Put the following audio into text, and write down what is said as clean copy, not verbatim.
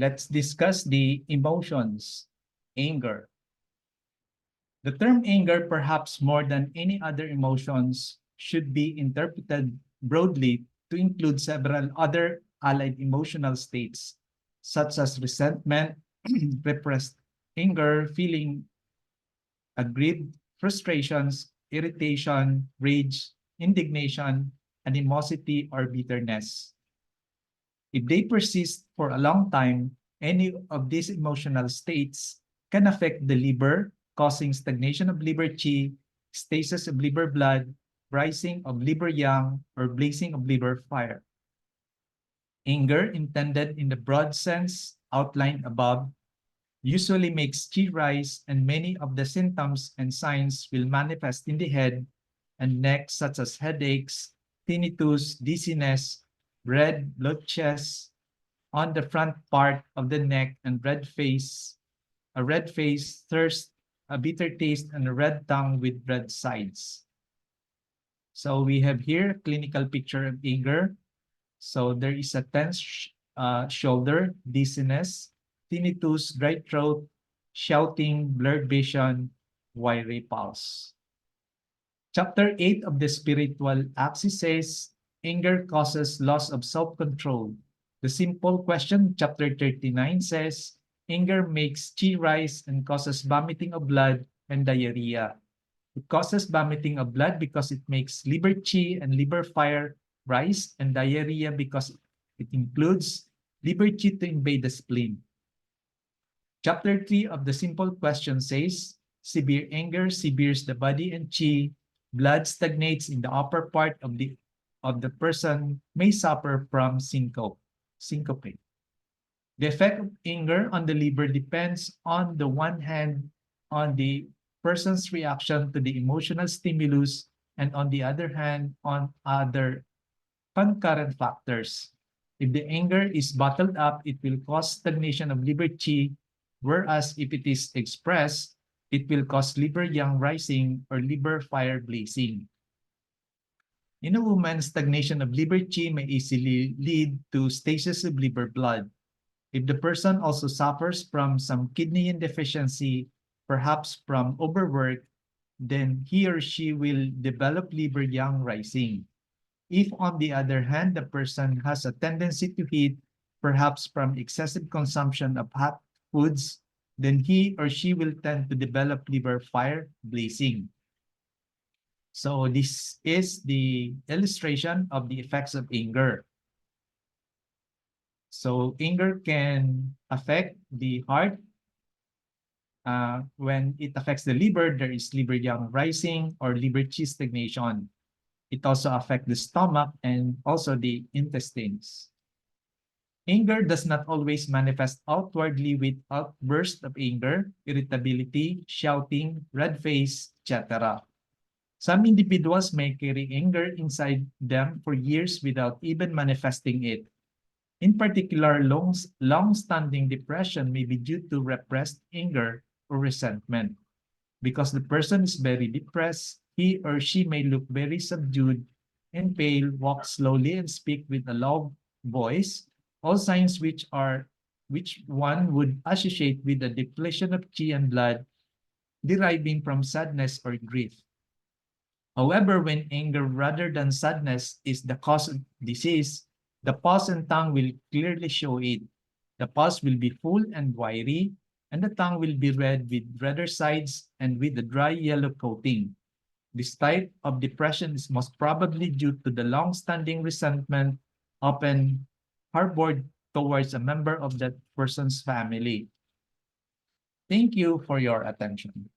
Let's discuss the emotions. Anger. The term anger, perhaps more than any other emotions, should be interpreted broadly to include several other allied emotional states, such as resentment, repressed anger, feeling aggrieved, frustrations, irritation, rage, indignation, animosity, or bitterness. If they persist for a long time, any of these emotional states can affect the liver, causing stagnation of liver qi, stasis of liver blood, rising of liver yang, or blazing of liver fire. Anger, intended in the broad sense outlined above, usually makes qi rise, and many of the symptoms and signs will manifest in the head and neck, such as headaches, tinnitus, dizziness, red blood chest, on the front part of the neck, and a red face, thirst, a bitter taste, and a red tongue with red sides. So we have here a clinical picture of anger. So there is a tense shoulder, dizziness, tinnitus, dry throat, shouting, blurred vision, wiry pulse. Chapter 8 of the Spiritual Axis says, anger causes loss of self-control. The simple question, chapter 39, says, anger makes qi rise and causes vomiting of blood and diarrhea. It causes vomiting of blood because it makes liver qi and liver fire rise, and diarrhea because it includes liver qi to invade the spleen. Chapter 3 of the simple question says, severe anger severes the body and qi, blood stagnates in the upper part of the person, may suffer from syncope. The effect of anger on the liver depends on the one hand on the person's reaction to the emotional stimulus, and on the other hand on other concurrent factors. If the anger is bottled up, it will cause stagnation of liver qi, whereas if it is expressed, it will cause liver yang rising or liver fire blazing. In a woman, stagnation of liver qi may easily lead to stasis of liver blood. If the person also suffers from some kidney deficiency, perhaps from overwork, then he or she will develop liver yang rising. If, on the other hand, the person has a tendency to heat, perhaps from excessive consumption of hot foods, then he or she will tend to develop liver fire blazing. So this is the illustration of the effects of anger. So anger can affect the heart. When it affects the liver, there is liver yang rising or liver qi stagnation. It also affects the stomach and also the intestines. Anger does not always manifest outwardly with outbursts of anger, irritability, shouting, red face, etc. Some individuals may carry anger inside them for years without even manifesting it. In particular, long-standing depression may be due to repressed anger or resentment. Because the person is very depressed, he or she may look very subdued and pale, walk slowly, and speak with a low voice, all signs which one would associate with the depletion of qi and blood deriving from sadness or grief. However, when anger rather than sadness is the cause of disease, the pulse and tongue will clearly show it. The pulse will be full and wiry, and the tongue will be red with redder sides and with a dry yellow coating. This type of depression is most probably due to the long-standing resentment often harbored towards a member of that person's family. Thank you for your attention.